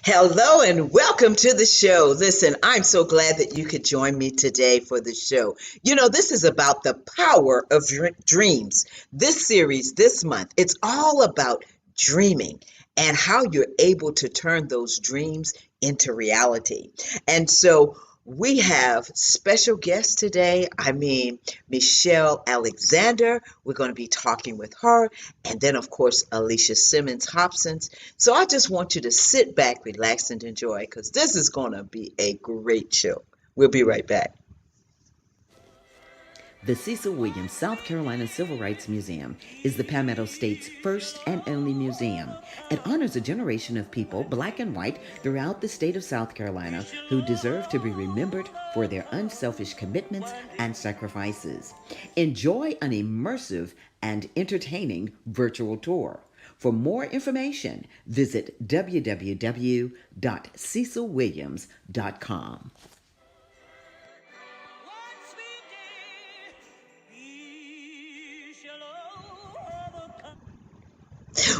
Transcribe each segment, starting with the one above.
Hello and welcome to the show. Listen, I'm so glad that you could join me today for the show. This is about the power of dreams. This series this month, it's all about dreaming and how you're able to turn those dreams into reality. And so we have special guests today. Michelle Alexander. We're going to be talking with her. And then, of course, Alicia Simmons Hobson. So I just want you to sit back, relax, and enjoy because this is going to be a great show. We'll be right back. The Cecil Williams South Carolina Civil Rights Museum is the Palmetto State's first and only museum. It honors a generation of people, black and white, throughout the state of South Carolina who deserve to be remembered for their unselfish commitments and sacrifices. Enjoy an immersive and entertaining virtual tour. For more information, visit www.cecilwilliams.com.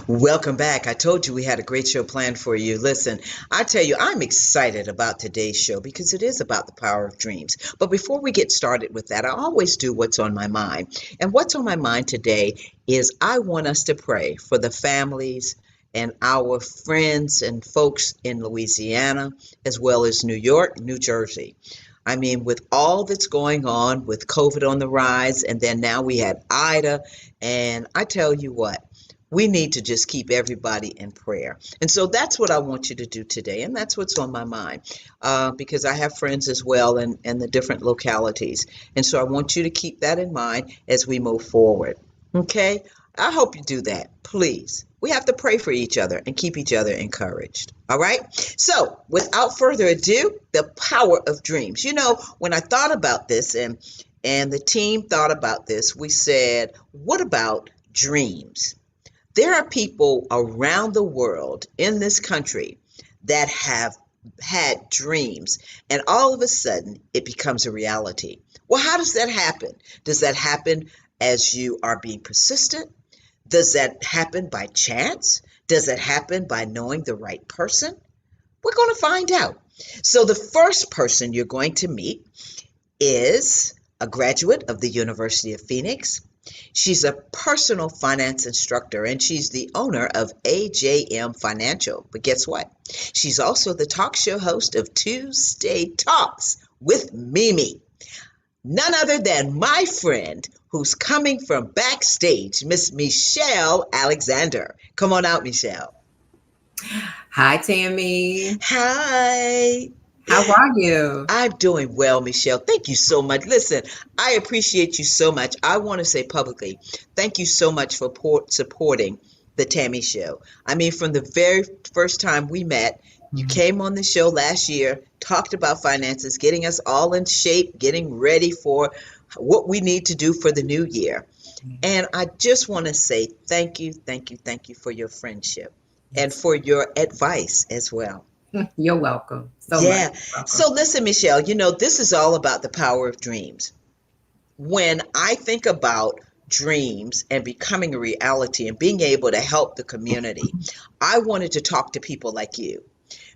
Welcome back. I told you we had a great show planned for you. Listen, I tell you, I'm excited about today's show because it is about the power of dreams. But before we get started with that, I always do what's on my mind. And what's on my mind today is I want us to pray for the families and our friends and folks in Louisiana, as well as New York, New Jersey. With all that's going on with COVID on the rise, and then now we had Ida, and I tell you what, we need to just keep everybody in prayer. And so that's what I want you to do today. And that's what's on my mind because I have friends as well in the different localities. And so I want you to keep that in mind as we move forward. Okay? I hope you do that. Please. We have to pray for each other and keep each other encouraged. All right? So without further ado, the power of dreams. When I thought about this and the team thought about this, we said, what about dreams? There are people around the world in this country that have had dreams, and all of a sudden it becomes a reality. Well, how does that happen? Does that happen as you are being persistent? Does that happen by chance? Does it happen by knowing the right person? We're going to find out. So the first person you're going to meet is a graduate of the University of Phoenix. She's a personal finance instructor and she's the owner of AJM Financial. But guess what? She's also the talk show host of Tuesday Talks with Mimi. None other than my friend who's coming from backstage, Miss Michelle Alexander. Come on out, Michelle. Hi, Tammy. Hi. How are you? I'm doing well, Michelle. Thank you so much. Listen, I appreciate you so much. I want to say publicly, thank you so much for supporting the Tammy Show. From the very first time we met, you came on the show last year, talked about finances, getting us all in shape, getting ready for what we need to do for the new year. And I just want to say thank you for your friendship and for your advice as well. You're welcome. So yeah. much. Welcome. So listen, Michelle, this is all about the power of dreams. When I think about dreams and becoming a reality and being able to help the community, I wanted to talk to people like you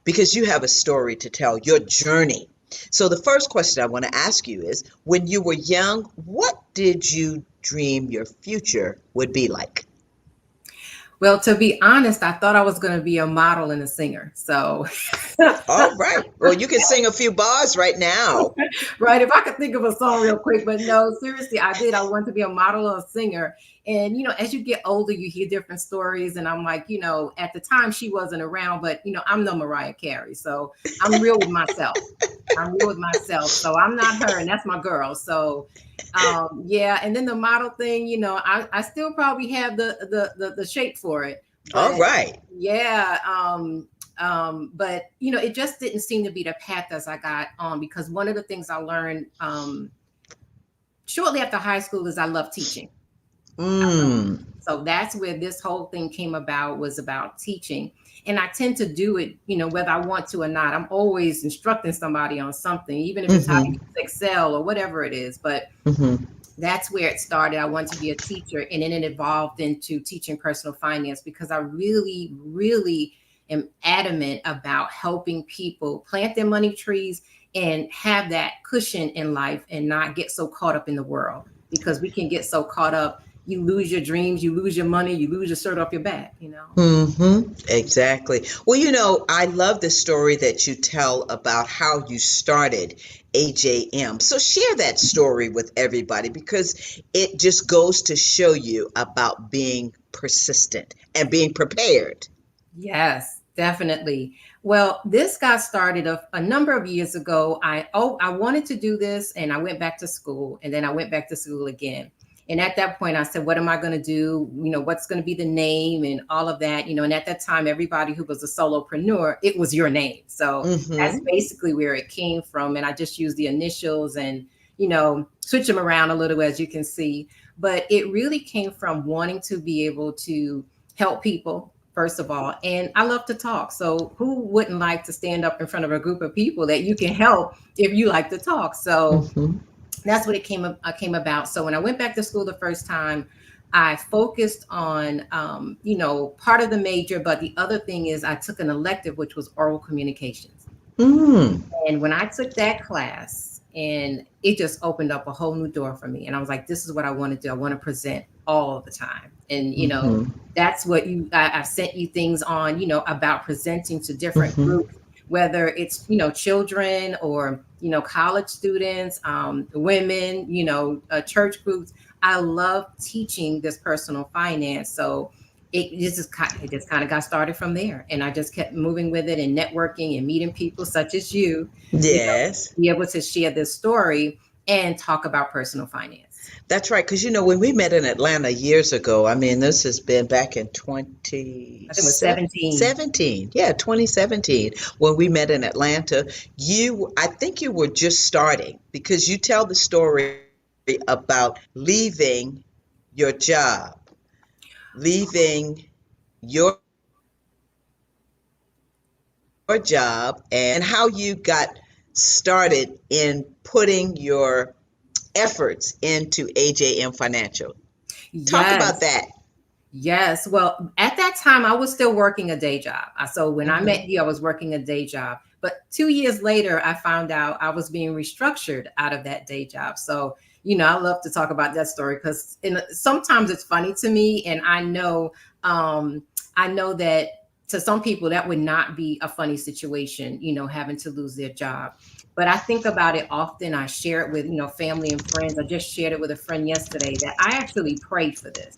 because you have a story to tell, your journey. So the first question I want to ask you is, when you were young, what did you dream your future would be like? Well, to be honest, I thought I was going to be a model and a singer. So, all right. Well, you can sing a few bars right now. Right. If I could think of a song real quick, but no, seriously, I did. I wanted to be a model or a singer. And, as you get older, you hear different stories. And I'm like, at the time she wasn't around, but, I'm no Mariah Carey. So I'm real with myself. So I'm not her and that's my girl. So yeah. And then the model thing, I still probably have the shape for it. All right. Yeah. But it just didn't seem to be the path as I got on, because one of the things I learned shortly after high school is I love teaching. So that's where this whole thing came about, was about teaching. And I tend to do it, whether I want to or not. I'm always instructing somebody on something, even if it's how to use Excel or whatever it is. But that's where it started. I wanted to be a teacher, and then it evolved into teaching personal finance because I really, really am adamant about helping people plant their money trees and have that cushion in life and not get so caught up in the world, because we can get so caught up. You lose your dreams, you lose your money, you lose your shirt off your back, you know? Exactly. Well, I love the story that you tell about how you started AJM. So share that story with everybody, because it just goes to show you about being persistent and being prepared. Yes, definitely. Well, this got started a number of years ago. I wanted to do this, and I went back to school, and then I went back to school again. And at that point, I said, what am I going to do? What's going to be the name and all of that? And at that time, everybody who was a solopreneur, it was your name. So that's basically where it came from. And I just used the initials and, switch them around a little, as you can see. But it really came from wanting to be able to help people, first of all. And I love to talk. So who wouldn't like to stand up in front of a group of people that you can help if you like to talk? So that's what it came about. So when I went back to school the first time, I focused on, part of the major, but the other thing is I took an elective, which was oral communications. And when I took that class, and it just opened up a whole new door for me. And I was like, this is what I want to do. I want to present all the time. And, that's what I've sent you things on, about presenting to different groups, whether it's, children or, college students, women, church groups. I love teaching this personal finance. So it just kind of got started from there. And I just kept moving with it and networking and meeting people such as you. Yes. Be able to share this story and talk about personal finance. That's right. Because, when we met in Atlanta years ago, I mean, this has been back in 2017. Yeah, 2017, when we met in Atlanta. I think you were just starting, because you tell the story about leaving your job, leaving your job, and how you got started in putting your efforts into AJM Financial. Talk about that. Yes. Well, at that time, I was still working a day job. So when I met you, I was working a day job. But 2 years later, I found out I was being restructured out of that day job. So, I love to talk about that story, because sometimes it's funny to me. And I know that to some people that would not be a funny situation, having to lose their job. But I think about it often. I share it with, family and friends. I just shared it with a friend yesterday that I actually prayed for this.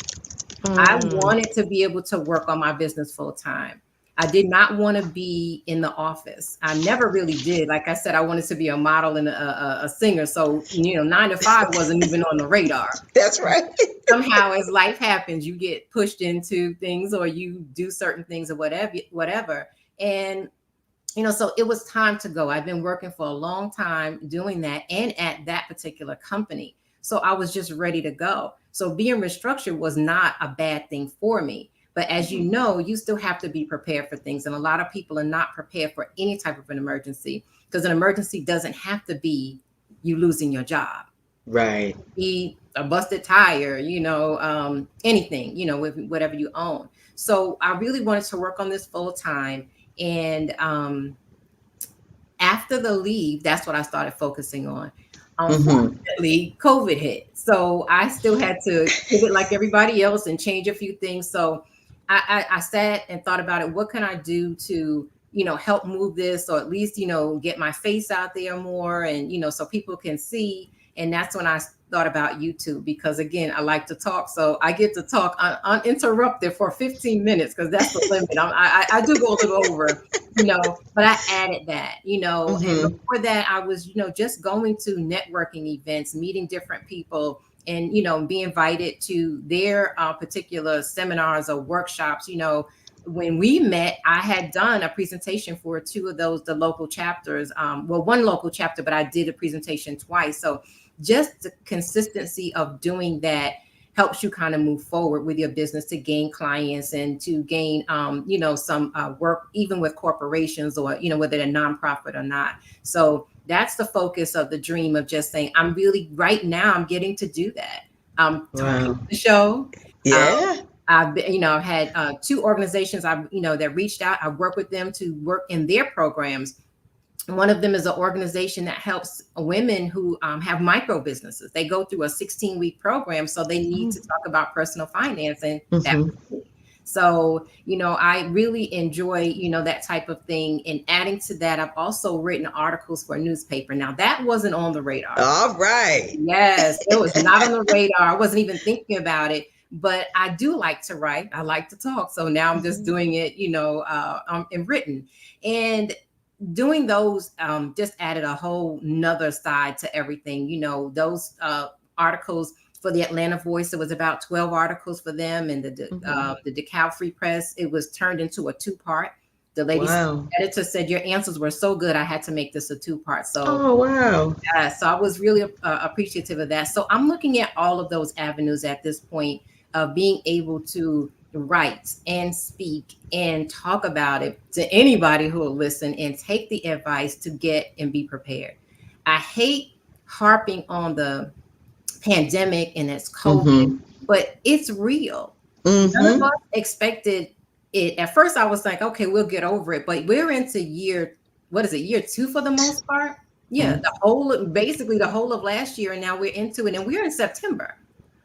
I wanted to be able to work on my business full time. I did not want to be in the office. I never really did. Like I said, I wanted to be a model and a singer. So, 9 to 5 wasn't even on the radar. That's right. Somehow, as life happens, you get pushed into things, or you do certain things, or whatever. And so it was time to go. I've been working for a long time doing that, and at that particular company. So I was just ready to go. So being restructured was not a bad thing for me. But as you know, you still have to be prepared for things. And a lot of people are not prepared for any type of an emergency, because an emergency doesn't have to be you losing your job. Right. Be a busted tire, anything, with whatever you own. So I really wanted to work on this full time. And after the leave, that's what I started focusing on. Unfortunately, COVID hit. So I still had to pivot like everybody else and change a few things. So I sat and thought about it. What can I do to, help move this, or at least, get my face out there more, and, so people can see. And that's when I thought about YouTube, because again, I like to talk. So I get to talk uninterrupted for 15 minutes, because that's the limit. I do go a little over, but I added that, and before that I was, just going to networking events, meeting different people, and, be invited to their particular seminars or workshops. When we met, I had done a presentation for 2 of those, the local chapters, one local chapter, but I did a presentation twice. So just the consistency of doing that helps you kind of move forward with your business to gain clients and to gain, some work, even with corporations, or, whether they're nonprofit or not. So that's the focus of the dream, of just saying, I'm really right now, I'm getting to do that. Talking the show. Yeah. I've had two organizations that reached out. I work with them to work in their programs. One of them is an organization that helps women who have micro businesses. They go through a 16-week program, so they need to talk about personal finance, and that Mm-hmm. was me. So, I really enjoy, that type of thing. And adding to that, I've also written articles for a newspaper. Now, that wasn't on the radar. All right. Yes, it was not on the radar. I wasn't even thinking about it, but I do like to write. I like to talk. So now I'm just doing it, in written. And doing those just added a whole nother side to everything. Those articles for the Atlanta Voice, it was about 12 articles for them, and the DeKalb Free Press, it was turned into a two-part. The lady Wow. editor said, your answers were so good, I had to make this a two-part. So Oh, wow. so I was really appreciative of that. So I'm looking at all of those avenues at this point of being able to write and speak and talk about it to anybody who will listen and take the advice to get and be prepared. I hate harping on the pandemic and it's COVID, Mm-hmm. but it's real. None of Mm-hmm. us expected it. At first, I was like, okay, we'll get over it. But we're into year 2 for the most part? Yeah, basically the whole of last year, and now we're into it, and we're in September.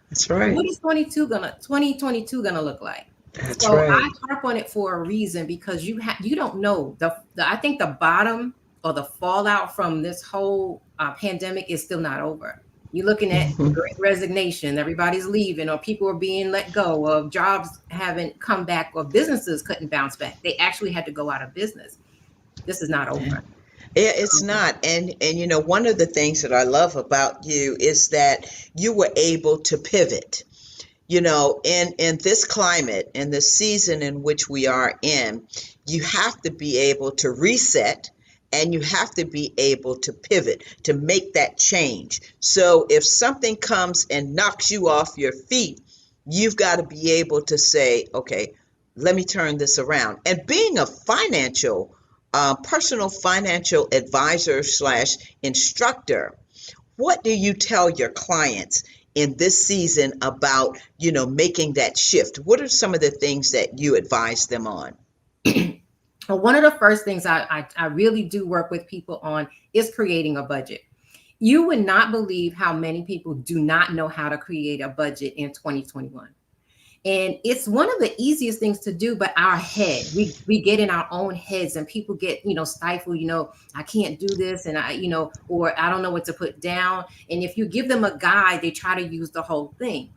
That's right. What is 2022 gonna look like? That's So right. I harp on it for a reason, because you don't know I think the bottom or the fallout from this whole pandemic is still not over. You're looking at the Mm-hmm. great resignation, everybody's leaving, or people are being let go, or jobs haven't come back, or businesses couldn't bounce back. They actually had to go out of business. This is not over. Yeah, it's not. And one of the things that I love about you is that you were able to pivot. In this climate, in the season in which we are in, you have to be able to reset, and you have to be able to pivot to make that change. So if something comes and knocks you off your feet, you've got to be able to say, okay, let me turn this around. And being a personal financial advisor slash instructor, what do you tell your clients in this season about, making that shift? What are some of the things that you advise them on? Well, one of the first things I really do work with people on is creating a budget. You would not believe how many people do not know how to create a budget in 2021. And it's one of the easiest things to do, but our head, we get in our own heads, and people get, stifled, I can't do this, and or I don't know what to put down. And if you give them a guide, they try to use the whole thing.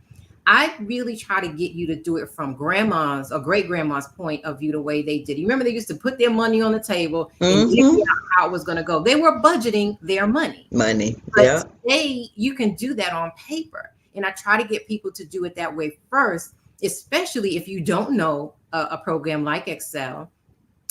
I really try to get you to do it from grandma's or great grandma's point of view, the way they did. You remember, they used to put their money on the table and give you how it was going to go. They were budgeting their money. Money. But Yeah. today, you can do that on paper. And I try to get people to do it that way first, especially if you don't know a program like Excel.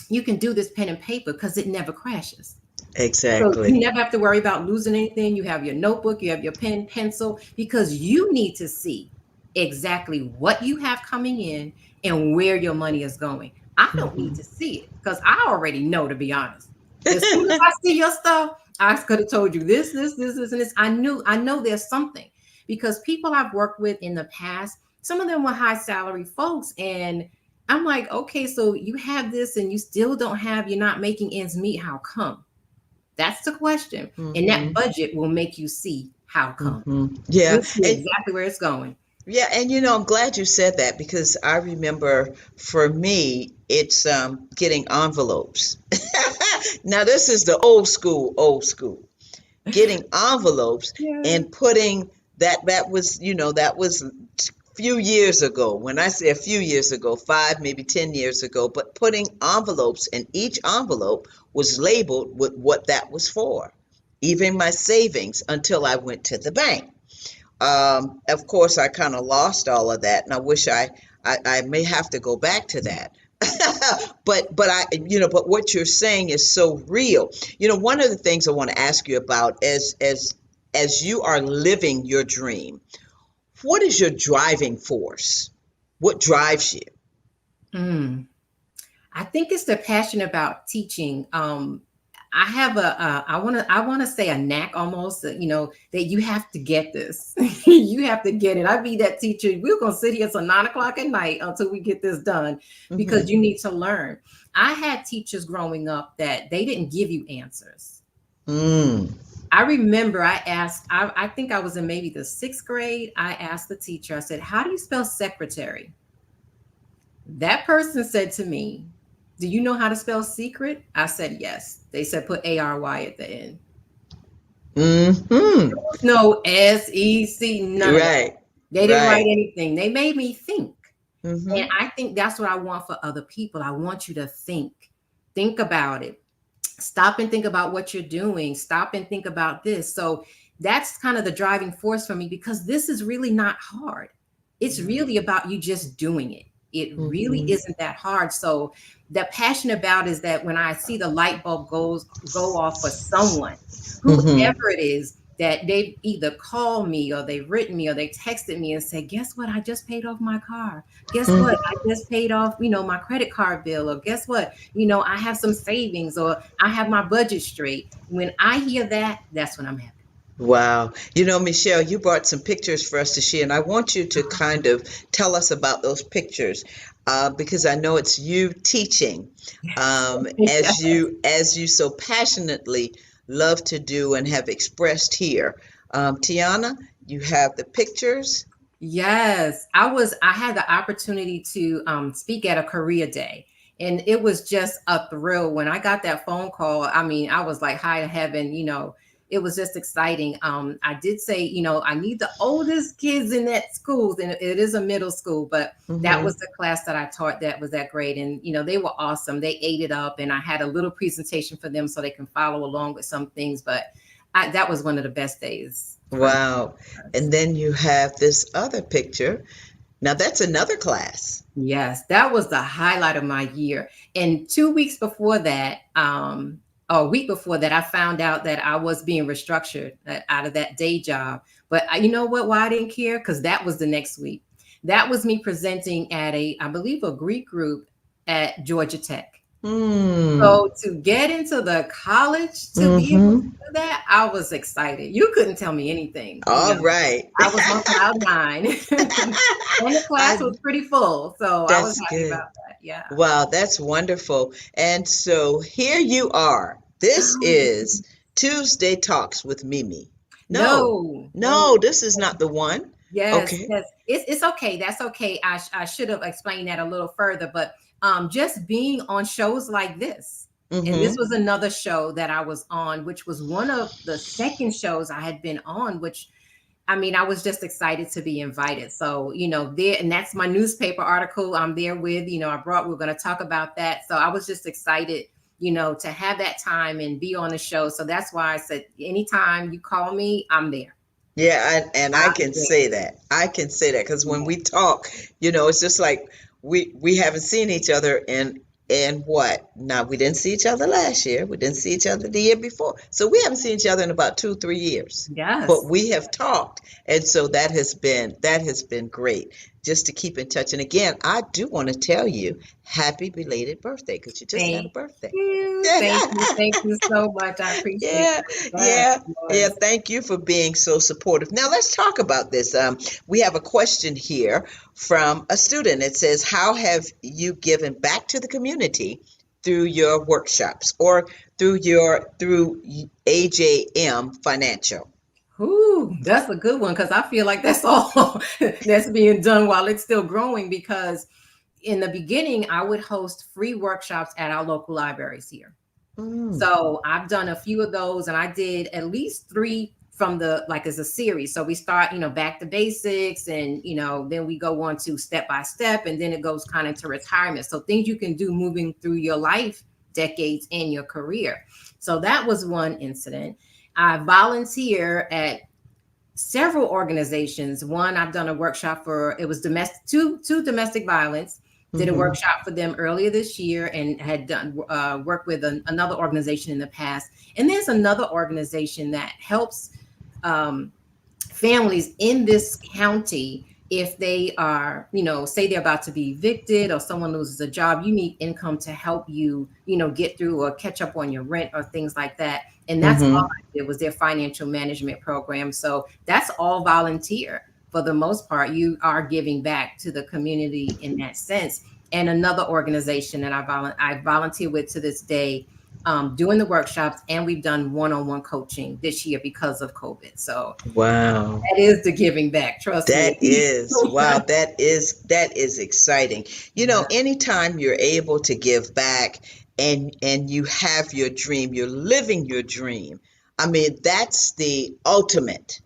You can do this pen and paper because it never crashes. So you Exactly. never have to worry about losing anything. You have your notebook, you have your pen, pencil, because you need to see exactly what you have coming in and where your money is going. I don't need to see it because I already know, to be honest. As soon as I see your stuff, I could have told you this, and this. I know there's something, because people I've worked with in the past, some of them were high salary folks, and I'm like, okay, so you have this and you still you're not making ends meet. How come? That's the question. And that budget will make you see how come. Yeah. You'll see exactly where it's going. Yeah, and I'm glad you said that, because I remember for me, it's getting envelopes. Now, this is the old school. Getting envelopes Yeah. and putting that was a few years ago. When I say a few years ago, 5, maybe 10 years ago, but putting envelopes, and each envelope was labeled with what that was for. Even my savings, until I went to the bank. Of course, I kind of lost all of that, and I wish I may have to go back to that. But what you're saying is so real. One of the things I want to ask you about, as you are living your dream, what is your driving force? What drives you? Mm. I think it's the passion about teaching. I have I want to say a knack almost, that you have to get this. You have to get it. I be that teacher. We're gonna sit here till 9 o'clock at night until we get this done because Mm-hmm. you need to learn. I had teachers growing up that they didn't give you answers. Mm. I remember I asked, I think I was in maybe the sixth grade. I asked the teacher, I said, "How do you spell secretary?" That person said to me, "Do you know how to spell secret?" I said, "Yes." They said, "Put ARY at the end." Mm-hmm. No SEC, none of that. Right. They didn't write Right. anything. They made me think. And Mm-hmm. I think that's what I want for other people. I want you to think. Think about it. Stop and think about what you're doing. Stop and think about this. So that's kind of the driving force for me because this is really not hard. It's really about you just doing it. It really Mm-hmm. isn't that hard. So the passion about is that when I see the light bulb go off for someone, Mm-hmm. whoever it is, that they've either called me or they've written me or they texted me and said, "Guess what? I just paid off my car. Guess what? I just paid off, my credit card bill. Or guess what? I have some savings or I have my budget straight." When I hear that, that's when I'm happy. Wow. Michelle, you brought some pictures for us to share, and I want you to kind of tell us about those pictures, because I know it's you teaching, Yeah. as you so passionately love to do and have expressed here. Tiana, you have the pictures. Yes, I had the opportunity to speak at a Korea Day, and it was just a thrill when I got that phone call. I mean, I was like high to heaven. It was just exciting. I did say, I need the oldest kids in that school, and it is a middle school, but that Mm-hmm. was the class that I taught that was that grade, and they were awesome. They ate it up, and I had a little presentation for them so they can follow along with some things. But that was one of the best days for me. Wow. And then you have this other picture. Now that's another class. Yes, that was the highlight of my year. And 2 weeks before that, or a week before that, I found out that I was being restructured out of that day job. But you know what? Why I didn't care? Because that was the next week. That was me presenting at I believe, a Greek group at Georgia Tech. Hmm. So to get into the college to be able to Mm-hmm. do that, I was excited. You couldn't tell me anything. All right. I was on cloud nine. And the class I was pretty full. So I was That's happy good. about that. Yeah. Wow, that's wonderful. And so here you are. This is Tuesday Talks with Mimi. No, No, no. no, this is not the one. Yes, Okay. yes. It's okay. That's okay. I should have explained that a little further, but just being on shows like this. And this Mm-hmm. was another show that I was on, which was one of the second shows I had been on, which I mean, I was just excited to be invited. So, there, and that's my newspaper article I'm there with, we're going to talk about that. So I was just excited, to have that time and be on the show. So that's why I said, anytime you call me, I'm there. Yeah, and I I'm can there. say that. I can say that because when we talk, it's just like we haven't seen each other in what? Now we didn't see each other last year. We didn't see each other the year before. So we haven't seen each other in about 2, 3 years. But Yes. we have talked, and so that has been great just to keep in touch. And again, I do want to tell you happy belated birthday because you just had a Thank birthday. you. Thank you. Thank you so much. I appreciate Yeah, that. yeah, yeah. Yes. Thank you for being so supportive. Now let's talk about this. We have a question here from a student. It says, "How have you given back to the community through your workshops or through AJM Financial?" Ooh, that's a good one because I feel like that's all that's being done while it's still growing. Because in the beginning, I would host free workshops at our local libraries here. Mm, So I've done a few of those, and I did at least three from the like as a series. So we start, back to basics, and then we go on to step by step, and then it goes kind of to retirement. So things you can do moving through your life decades in your career. So that was one incident. I volunteer at several organizations. One, I've done a workshop for it was domestic two domestic violence. Did a mm-hmm, workshop for them earlier this year and had done work with another organization in the past. And there's another organization that helps um, families in this county if they are, say they're about to be evicted or someone loses a job, you need income to help you, get through or catch up on your rent or things like that. And that's all Mm-hmm. I did was their financial management program. So that's all volunteer. For the most part, you are giving back to the community in that sense. And another organization that I volunteer with to this day, doing the workshops, and we've done one-on-one coaching this year because of COVID. So Wow. that is the giving back. Trust me. That is, wow, that is exciting. Yeah. Anytime you're able to give back and you have your dream, you're living your dream. I mean, that's the ultimate.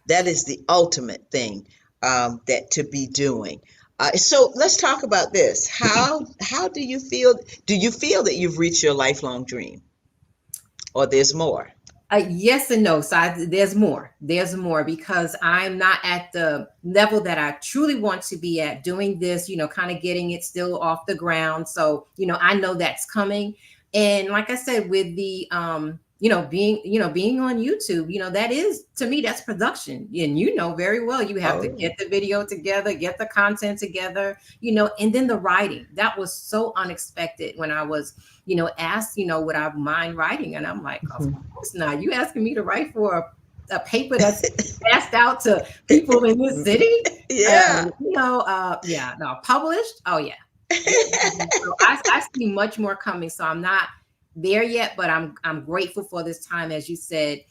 That is the ultimate thing that to be doing. So let's talk about this. How do you feel? Do you feel that you've reached your lifelong dream, or there's more? Yes and no. So there's more. There's more because I'm not at the level that I truly want to be at doing this, kind of getting it still off the ground. So, I know that's coming. And like I said, with the, being on YouTube, that is, to me, that's production. And very well, you have to Oh, get the video together, get the content together, and then the writing. That was so unexpected when I was, asked, would I mind writing? And I'm like, of mhm. course not. You asking me to write for a paper that's passed out to people in this city? Yeah. Yeah, no, published. Oh yeah. So I see much more coming. So I'm not there yet, but I'm grateful for this time, as you said,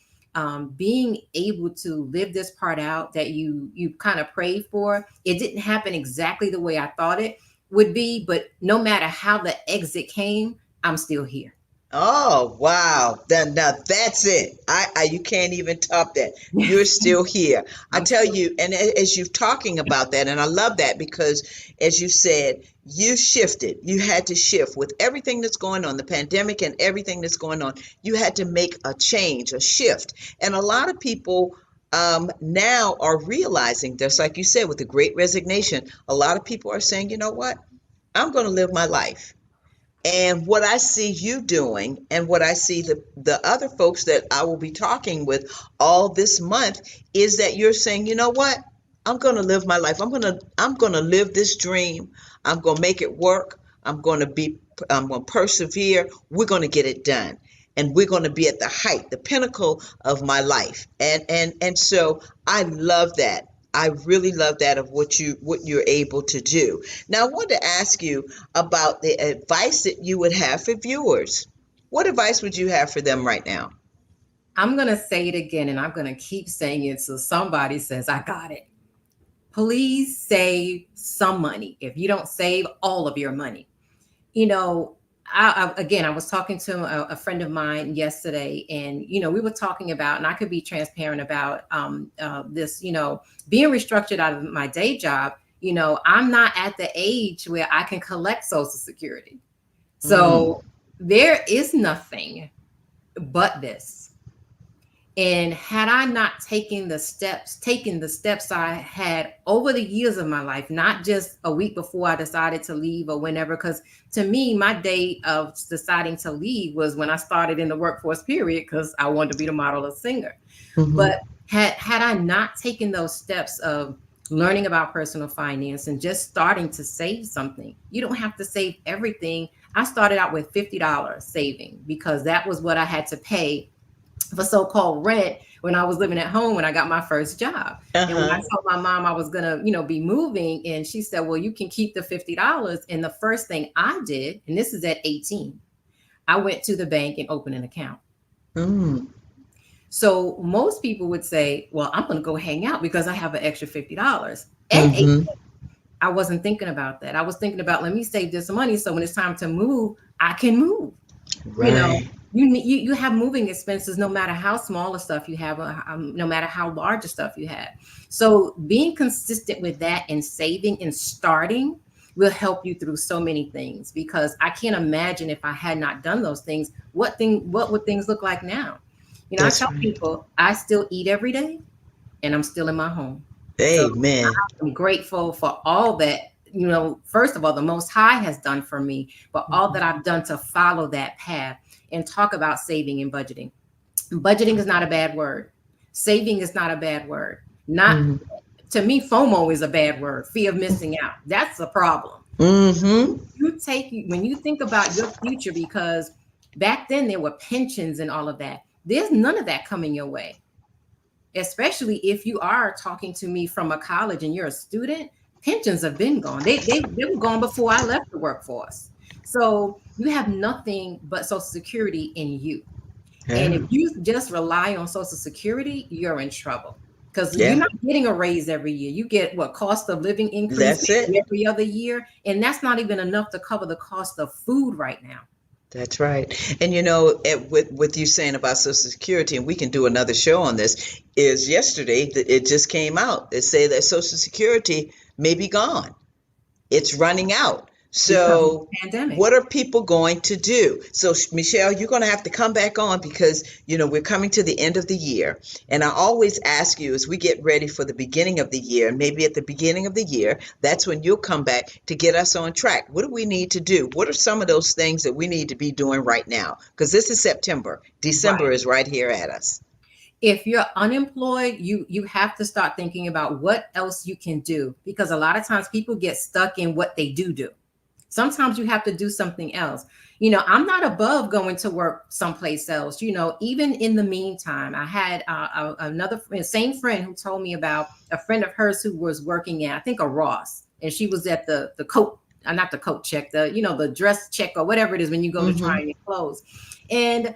being able to live this part out that you kind of prayed for. It didn't happen exactly the way I thought it would be, but no matter how the exit came, I'm still here. Oh, wow. Then now that's it. You can't even top that. You're still here. I I'm tell still you, and as you're talking about that, and I love that because as you said, you shifted. You had to shift with everything that's going on, the pandemic and everything that's going on. You had to make a change, a shift. And a lot of people now are realizing, just like you said, with the great resignation, a lot of people are saying, you know what? I'm going to live my life. And what I see you doing, and what I see the other folks that I will be talking with all this month, is that you're saying, you know what? I'm going to live my life. I'm going to live this dream. I'm going to make it work. I'm going to persevere. We're going to get it done. And we're going to be at the height, the pinnacle of my life. And so I love that. I really love that of what you're able to do. Now, I wanted to ask you about the advice that you would have for viewers. What advice would you have for them right now? I'm gonna say it again, and I'm gonna keep saying it so somebody says I got it. Please save some money. If you don't save all of your money, you know, again, I was talking to a friend of mine yesterday, and we were talking about, and I could be transparent about this, being restructured out of my day job. I'm not at the age where I can collect Social Security, Mm. so there is nothing but this. And had I not taken the steps I had over the years of my life, not just a week before I decided to leave or whenever, because to me, my day of deciding to leave was when I started in the workforce period, because I wanted to be the model or singer. Hmm. But had I not taken those steps of learning about personal finance and just starting to save something, you don't have to save everything. I started out with $50 saving because that was what I had to pay for so-called rent when I was living at home when I got my first job. And when I Uh-huh. told my mom I was gonna, be moving, and she said, "Well, you can keep the $50." And the first thing I did, and this is at 18, I went to the bank and opened an account. Mm. So most people would say, "Well, I'm gonna go hang out because I have an extra $50." At 8, Hmm. I wasn't thinking about that. I was thinking about, let me save this money so when it's time to move, I can move. you know Right. you have moving expenses no matter how small a stuff you have, no matter how large a stuff you have. So being consistent with that and saving and starting will help you through so many things, because I can't imagine if I had not done those things, what would things look like now. I That's tell right. people I still eat every day and I'm still in my home. So Amen. I'm grateful for all that, first of all, the Most High has done for me, but all that I've done to follow that path and talk about saving and budgeting. Budgeting is not a bad word. Saving is not a bad word. Not Hmm. To me, FOMO is a bad word, fear of missing out. That's a problem. Mm-hmm. When you think about your future, because back then there were pensions and all of that. There's none of that coming your way, especially if you are talking to me from a college and you're a student. Pensions have been gone. They were gone before I left the workforce. So you have nothing but Social Security in you. And if Yeah. you just rely on Social Security, you're in trouble, because you're Yeah. not getting a raise every year. You get what, cost of living increase That's it. maybe every other year, and that's not even enough to cover the cost of food right now. That's right. And with you saying about Social Security, and we can do another show on this, is yesterday it just came out. They say that Social Security may be gone. It's running out. Because of the So pandemic. what are people going to do? So Michelle, you're going to have to come back on because, we're coming to the end of the year. And I always ask you as we get ready for the beginning of the year, and maybe at the beginning of the year, that's when you'll come back to get us on track. What do we need to do? What are some of those things that we need to be doing right now? Because this is September. December Right. is right here at us. If you're unemployed, you have to start thinking about what else you can do, because a lot of times people get stuck in what they do. Sometimes you have to do something else. I'm not above going to work someplace else. Even in the meantime, I had another same friend who told me about a friend of hers who was working at, I think, a Ross, and she was at the coat, not the coat check, the dress check or whatever it is when you go to try Mm-hmm. on your clothes. And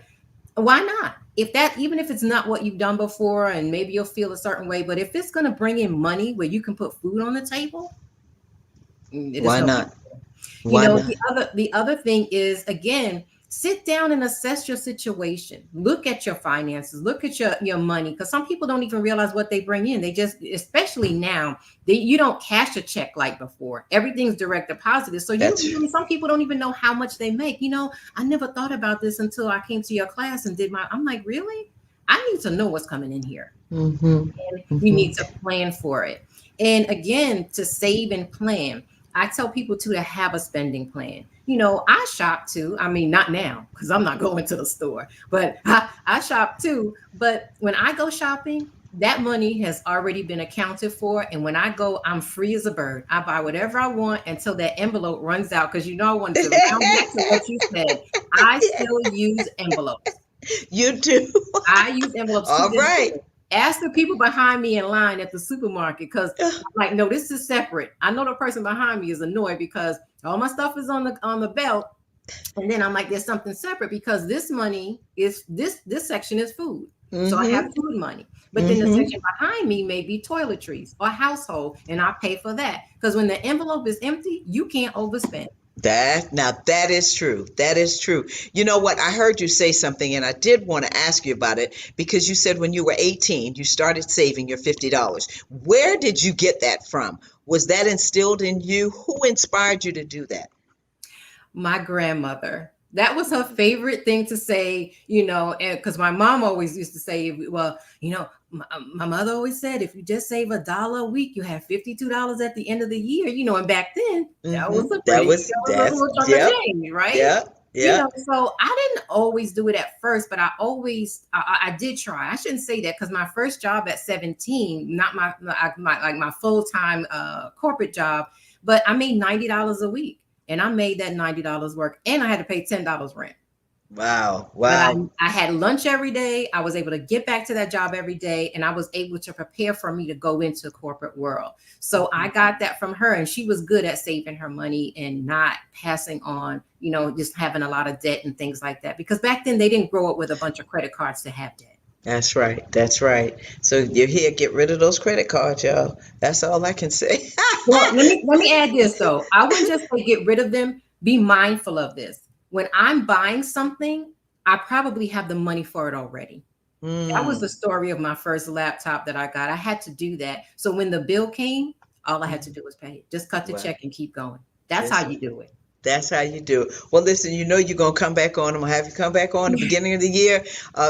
why not? Even if it's not what you've done before, and maybe you'll feel a certain way, but if it's going to bring in money where you can put food on the table, it is Why no. not? Why not? The other thing is, again, sit down and assess your situation. Look at your finances, look at your money, because some people don't even realize what they bring in. They just, especially now, you don't cash a check like before. Everything's direct deposited. So That's some people don't even know how much they make. I never thought about this until I came to your class and I'm like, really? I need to know what's coming in here. mm-hmm. And you Mm-hmm. need to plan for it. And again, to save and plan. I tell people too to have a spending plan. I shop too. I mean, not now because I'm not going to the store, but I shop too. But when I go shopping, that money has already been accounted for. And when I go, I'm free as a bird. I buy whatever I want until that envelope runs out. Because I wanted to round back to what you said. I still use envelopes. You do. I use envelopes to All this right. day. Ask the people behind me in line at the supermarket, because I'm like, no, this is separate. I know the person behind me is annoyed because all my stuff is on the belt. And then I'm like, there's something separate, because this money is this section is food. So I have Mm-hmm. food money. But then the Mm-hmm. section behind me may be toiletries or household, and I pay for that. Because when the envelope is empty, you can't overspend. That is true. That is true. You know what? I heard you say something, and I did want to ask you about it because you said when you were 18, you started saving your $50. Where did you get that from? Was that instilled in you? Who inspired you to do that? My grandmother. That was her favorite thing to say, and because my mom always used to say, well, my mother always said, if you just save $1 a week, you have $52 at the end of the year, and back then that was Mm-hmm. a pretty, that was a That's, little chunk of yep, change, right? yep, yep. So I didn't always do it at first, but I did try. I shouldn't say that, because my first job at 17, not my full-time corporate job, but I made $90 a week. And I made that $90 work, and I had to pay $10 rent. Wow, But wow. I had lunch every day. I was able to get back to that job every day, and I was able to prepare for me to go into the corporate world. So I got that from her, and she was good at saving her money and not passing on, just having a lot of debt and things like that. Because back then they didn't grow up with a bunch of credit cards to have debt. That's right. That's right. So you're here, get rid of those credit cards, y'all. That's all I can say. Well, let me add this though. I wouldn't just say get rid of them. Be mindful of this. When I'm buying something, I probably have the money for it already. That was the Mm. story of my first laptop that I got. I had to do that. So when the bill came, all I had to do was pay it. Just cut the Wow. check and keep going. That's That's how you do it. That's how you do it. Well, listen, you're gonna come back on. I'm gonna have you come back on the beginning of the year,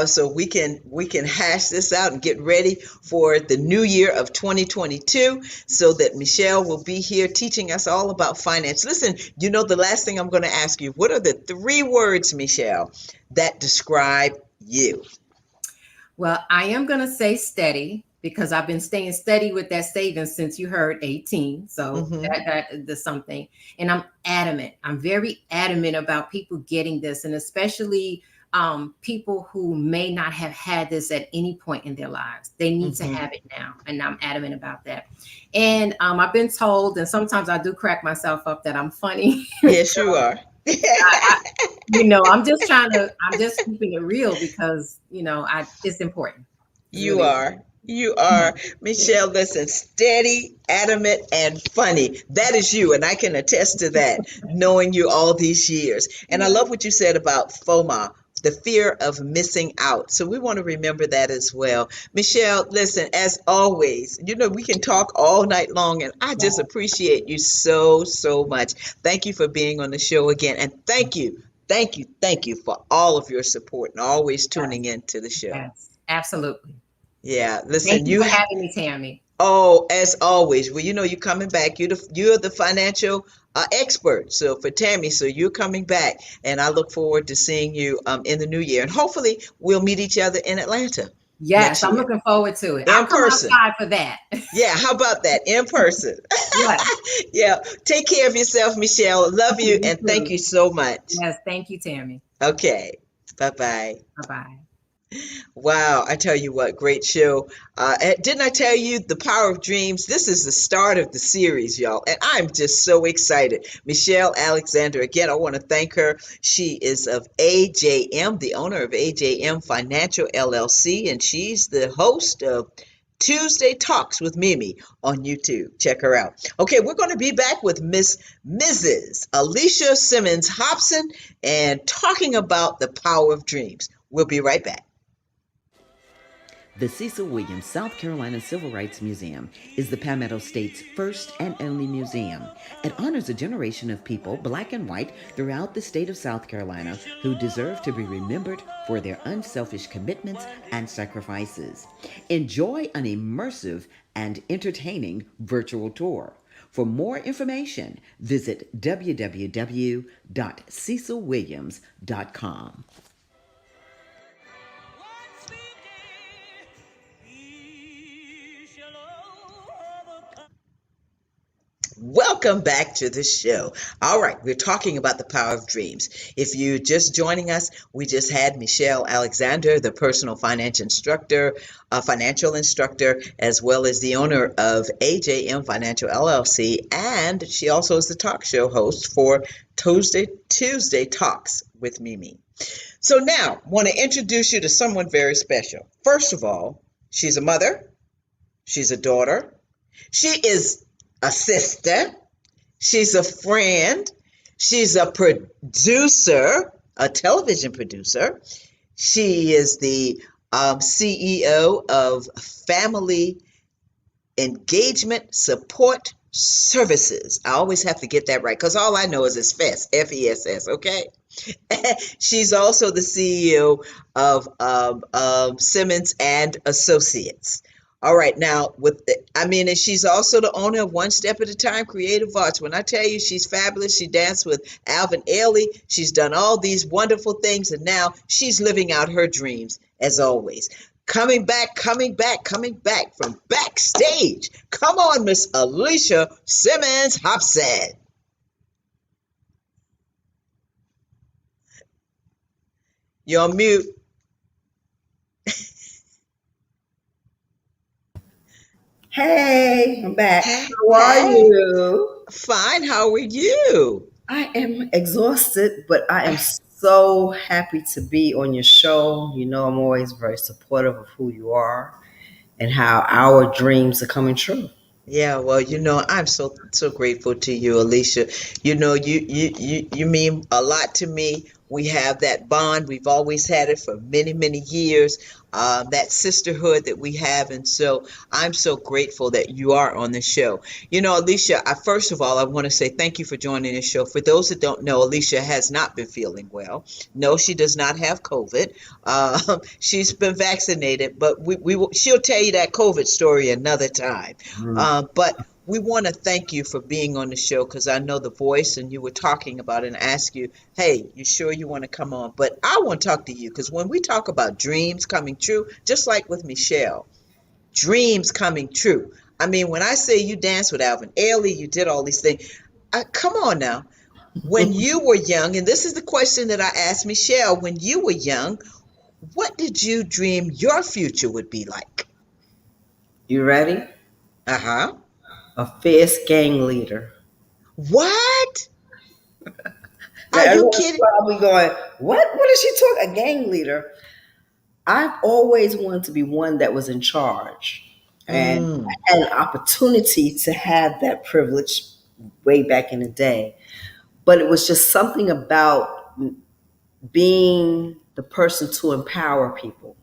so we can hash this out and get ready for the new year of 2022. So that Michelle will be here teaching us all about finance. Listen, the last thing I'm gonna ask you: what are the 3 words, Michelle, that describe you? Well, I am going to say steady. because I've been staying steady with that savings since you heard 18. So Mm-hmm. that's something. And I'm adamant. I'm very adamant about people getting this, and especially people who may not have had this at any point in their lives. They need to Mm-hmm. have it now. And I'm adamant about that. And I've been told, and sometimes I do crack myself up that I'm funny. Yes, you are. I, I'm just keeping it real because, it's important. It's You really are. You are. Michelle, listen, steady, adamant, and funny. That is you, and I can attest to that, knowing you all these years. And I love what you said about FOMA, the fear of missing out. So we want to remember that as well. Michelle, listen, as always, we can talk all night long, and I just appreciate you so, so much. Thank you for being on the show again, and thank you for all of your support and always yes, tuning in to the show. yes, absolutely. Yeah, Thank listen, you for having me, Tammy. oh, as always, well, you're coming back. You're the financial expert. So for Tammy, so you're coming back, and I look forward to seeing you in the new year, and hopefully we'll meet each other in Atlanta Yes, next I'm year looking forward to it. in I'll come person. outside for that. Yeah, how about that in person? Yes, Yeah, take care of yourself, Michelle. Love you, you and thank too. you so much. Yes, thank you, Tammy. Okay, bye bye. Bye bye. Wow, I tell you what, great show. Didn't I tell you the power of dreams? This is the start of the series, y'all, and I'm just so excited. Michelle Alexander, again, I want to thank her. She is of AJM, the owner of AJM Financial LLC, and she's the host of Tuesday Talks with Mimi on YouTube. Check her out. Okay, we're going to be back with Mrs. Alicia Simmons Hobson and talking about the power of dreams. We'll be right back. The Cecil Williams South Carolina Civil Rights Museum is the Palmetto State's first and only museum. It honors a generation of people, black and white, throughout the state of South Carolina who deserve to be remembered for their unselfish commitments and sacrifices. Enjoy an immersive and entertaining virtual tour. For more information, visit www.cecilwilliams.com. Welcome back to the show. All right, we're talking about the power of dreams. If you're just joining us, we just had Michelle Alexander, the personal financial instructor, as well as the owner of AJM Financial LLC, and she also is the talk show host for Tuesday Talks with Mimi. So now, I want to introduce you to someone very special. First of all, she's a mother, she's a daughter, she is a sister, she's a friend, she's a producer, a television producer. She is the CEO of Family Engagement Support Services. I always have to get that right because all I know is it's FESS, FESS, okay? She's also the CEO of Simmons and Associates. All right, now and she's also the owner of One Step at a Time Creative Arts. When I tell you she's fabulous, she danced with Alvin Ailey. She's done all these wonderful things, and now she's living out her dreams as always. Coming back from backstage. Come on, Miss Alicia Simmons Hobson. You're on mute. Hey, I'm back. Hey, How are hey, you? fine. How are you? I am exhausted, but I am so happy to be on your show. You know, I'm always very supportive of who you are and how our dreams are coming true. Yeah, well, I'm so grateful to you, Alicia. You mean a lot to me. We have that bond. We've always had it for many, many years. That sisterhood that we have, and so I'm so grateful that you are on the show. Alicia, first of all, I want to say thank you for joining the show. For those that don't know, Alicia has not been feeling well. No, she does not have COVID. She's been vaccinated, but she'll tell you that COVID story another time. Mm. But we want to thank you for being on the show because I know the voice and you were talking about it and ask you, hey, you sure you want to come on? But I want to talk to you because when we talk about dreams coming true, just like with Michelle, dreams coming true. I mean, when I say you danced with Alvin Ailey, you did all these things. Come on now. When you were young, and this is the question that I asked Michelle, when you were young, what did you dream your future would be like? You ready? Uh-huh. A fierce gang leader. What? Now Are you everyone's kidding? probably going, "What? What is she talking? A gang leader?" I've always wanted to be one that was in charge, and Mm, I had an opportunity to have that privilege way back in the day. But it was just something about being the person to empower people.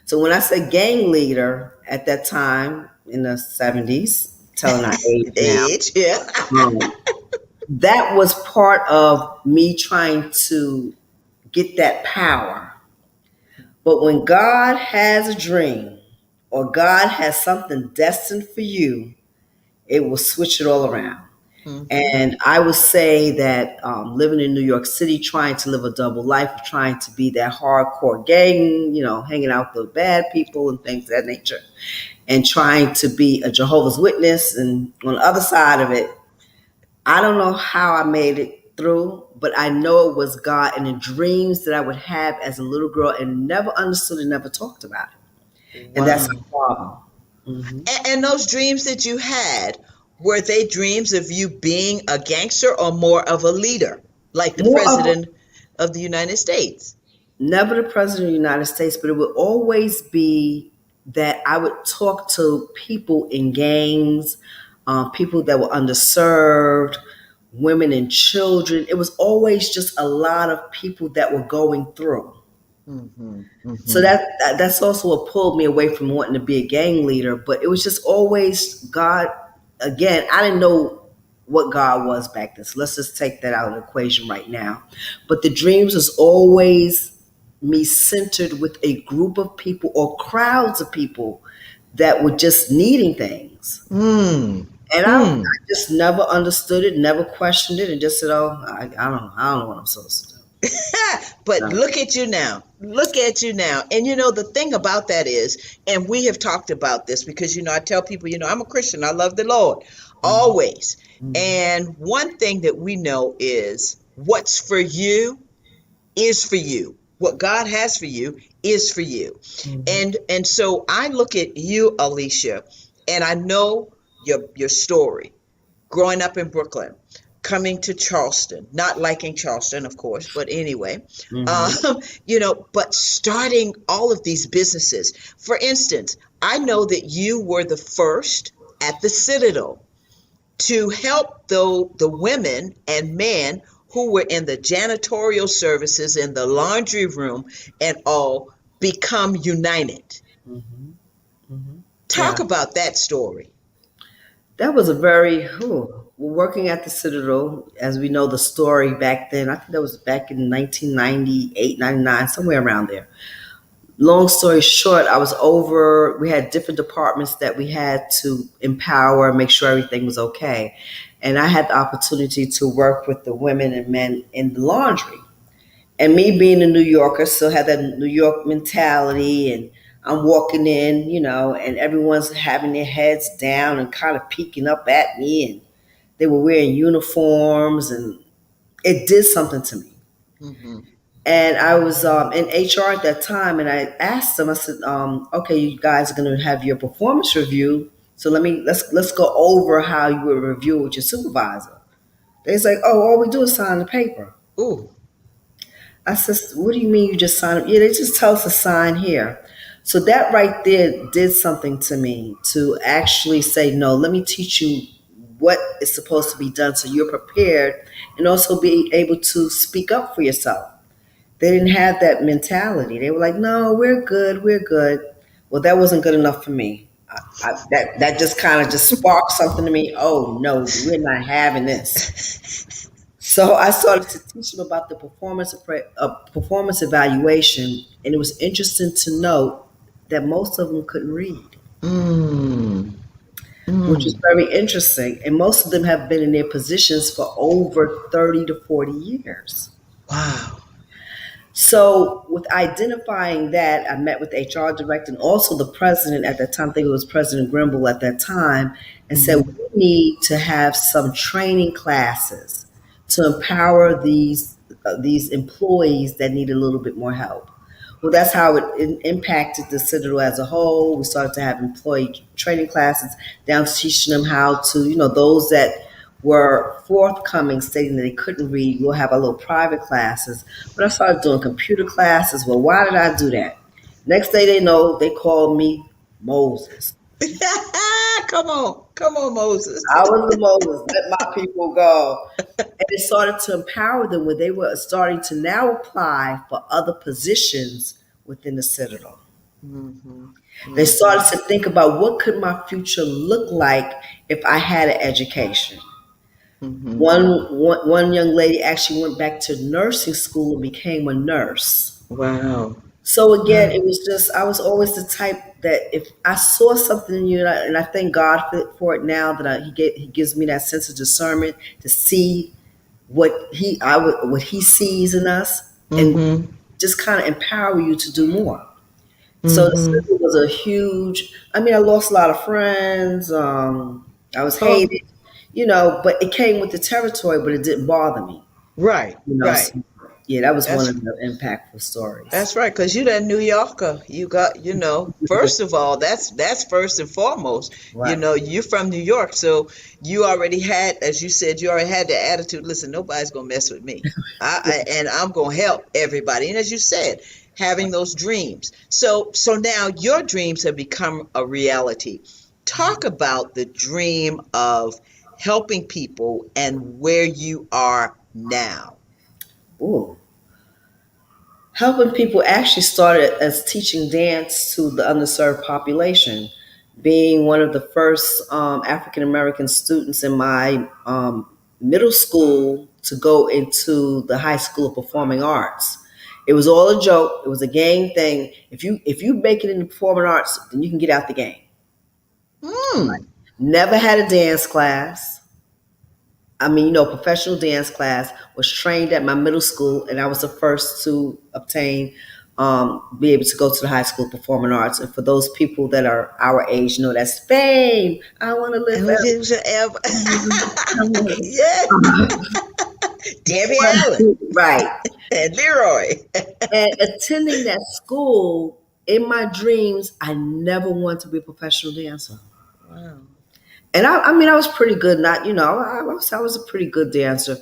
So when I say gang leader at that time in the 70s, telling our age now, age, yeah. um, that was part of me trying to get that power. But when God has a dream or God has something destined for you, it will switch it all around. Hmm. And I would say that living in New York City, trying to live a double life, of trying to be that hardcore gang, hanging out with the bad people and things of that nature, and trying to be a Jehovah's Witness. And on the other side of it, I don't know how I made it through, but I know it was God and the dreams that I would have as a little girl and never understood and never talked about it. And that's Wow. a problem. Hmm. And those dreams that you had, were they dreams of you being a gangster or more of a leader, like the More of president of the United States? never the president of the United States, but it would always be that I would talk to people in gangs, people that were underserved, women and children. It was always just a lot of people that were going through. Hmm. So Hmm. that's also what pulled me away from wanting to be a gang leader. But it was just always God. Again, I didn't know what God was back then. So let's just take that out of the equation right now. But the dreams was always me centered with a group of people or crowds of people that were just needing things. Mm. And I Mm. just never understood it, never questioned it, and just said, "Oh, I don't know what I'm supposed to do." But No. look at you now. Look at you now. And the thing about that is, and we have talked about this because, I tell people, I'm a Christian. I love the Lord Mhm. always. Mhm. And one thing that we know is what's for you is for you. What God has for you is for you. Mhm. And so I look at you, Alicia, and I know your story growing up in Brooklyn, coming to Charleston, not liking Charleston, of course, but anyway, um, Mhm. but starting all of these businesses. For instance, I know that you were the first at the Citadel to help the women and men who were in the janitorial services in the laundry room and all become united. Mhm. Mhm. Yeah. Talk about that story. That was a very, working at the Citadel, as we know the story back then. I think that was back in 1998, 99, somewhere around there. Long story short, we had different departments that we had to empower, make sure everything was okay. And I had the opportunity to work with the women and men in the laundry. And me being a New Yorker, still had that New York mentality. And I'm walking in, and everyone's having their heads down and kind of peeking up at me. And they were wearing uniforms, and it did something to me. Hmm. And I was in HR at that time, and I asked them. I said, "Okay, you guys are going to have your performance review. So let's go over how you would review with your supervisor." They say, "Oh, all we do is sign the paper." Ooh. I said, "What do you mean you just sign up?" Yeah, they just tell us to sign here. So that right there did something to me to actually say, "No, let me teach you what is supposed to be done so you're prepared and also be able to speak up for yourself." They didn't have that mentality. They were like, "No, we're good, we're good." Well, that wasn't good enough for me. That just kind of just sparked something to me. Oh no, we're not having this. So I started to teach them about the performance evaluation, and it was interesting to note that most of them couldn't read, Mm. which was Mm. very interesting. And most of them have been in their positions for over 30 to 40 years. Wow. So with identifying that, I met with the HR director and also the president at that time. I think it was President Grimble at that time, and said Mm-hmm. we need to have some training classes to empower these employees that need a little bit more help. Well, that's how it impacted the Citadel as a whole. We started to have employee training classes, down to teaching them how to, those that were forthcoming stating that they couldn't read, we'll have our little private classes. But I started doing computer classes. Well, why did I do that? Next day they know, they called me Moses. Come on, Moses. I was the Moses, let my people go. And it started to empower them when they were starting to now apply for other positions within the Citadel. Mm-hmm. They Mm-hmm. started to think about what could my future look like if I had an education. Mm-hmm. One young lady actually went back to nursing school and became a nurse. Wow. So again, Wow. it was just I was always the type that if I saw something in you, and I thank God for it now that He gives me that sense of discernment to see what He sees in us, and Mm-hmm. just kind of empower you to do more. So the Mm-hmm. city was a huge. I mean, I lost a lot of friends. I was Oh, hated, but it came with the territory, but it didn't bother me. right, right. So, yeah, that was one That's of the impactful stories. That's right, because you're that New Yorker. You got, first of all, that's first and foremost. Right. You're from New York, so you already had, as you said, you already had the attitude. Listen, nobody's gonna mess with me. And I'm gonna help everybody. And as you said, having those dreams. So now your dreams have become a reality. Talk about the dream of helping people and where you are now. Ooh. Helping people actually started as teaching dance to the underserved population, being one of the first African American students in my middle school to go into the High School of Performing Arts. It was all a joke. It was a game thing. If you make it in the performing arts, then you can get out the game. Hmm. Never had a dance class. I mean, professional dance class, was trained at my middle school, and I was the first to obtain, be able to go to the High School of Performing Arts. And for those people that are our age, that's fame. I want to live And we didn't ever. Yeah. Debbie Allen forever. Right. and Leroy. And attending that school, in my dreams, I never wanted to be a professional dancer. Wow. And I mean, I was pretty good. Not, I was a pretty good dancer,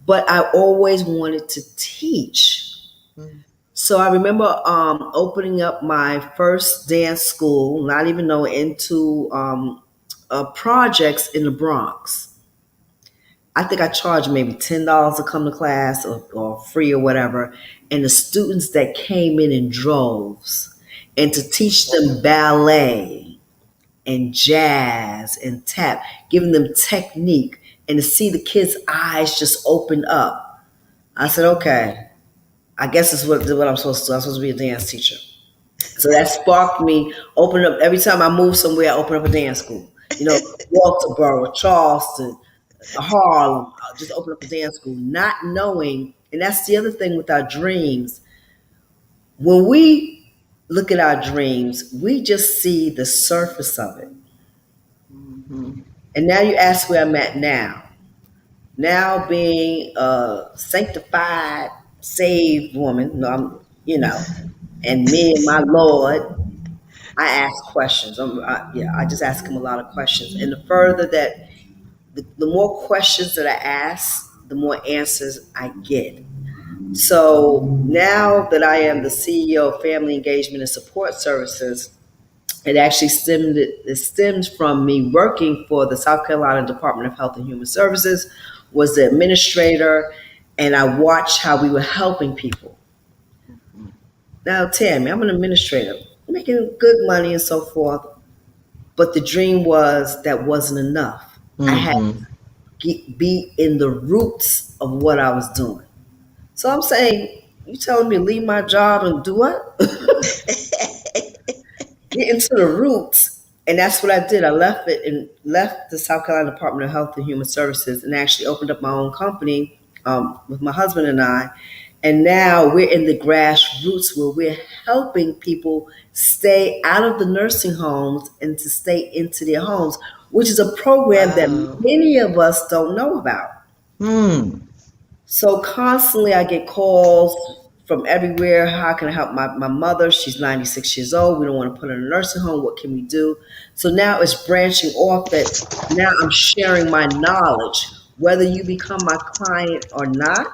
but I always wanted to teach. Mm. So I remember opening up my first dance school, not even knowing, into projects in the Bronx. I think I charged maybe $10 to come to class, or free or whatever. And the students that came in droves, and to teach them ballet and jazz and tap, giving them technique, and to see the kids' eyes just open up. I said, okay, I guess it's what I'm supposed to do. I'm supposed to be a dance teacher. So that sparked me. Open up every time I move somewhere. I open up a dance school. Walterboro, Charleston, Harlem. I'll just open up a dance school, not knowing. And that's the other thing with our dreams. When we look at our dreams, we just see the surface of it. Mm-hmm. And now you ask where I'm at now. Now being a sanctified, saved woman, and me and my Lord, I ask questions. I just ask him a lot of questions. And the further that, the more questions that I ask, the more answers I get. So now that I am the CEO of Family Engagement and Support Services, it stems from me working for the South Carolina Department of Health and Human Services, was the administrator, and I watched how we were helping people. Now, Tammy, I'm an administrator, making good money and so forth, but the dream was that wasn't enough. I had Mm-hmm. to be in the roots of what I was doing. So I'm saying, you telling me to leave my job and do what? Get into the roots. And that's what I did. I left it and left the South Carolina Department of Health and Human Services, and actually opened up my own company with my husband and I. And now we're in the grassroots where we're helping people stay out of the nursing homes and to stay into their homes, which is a program that Wow. many of us don't know about. Hmm. So constantly I get calls from everywhere. How can I help my mother? She's 96 years old. We don't want to put her in a nursing home. What can we do? So now it's branching off that now I'm sharing my knowledge. Whether you become my client or not,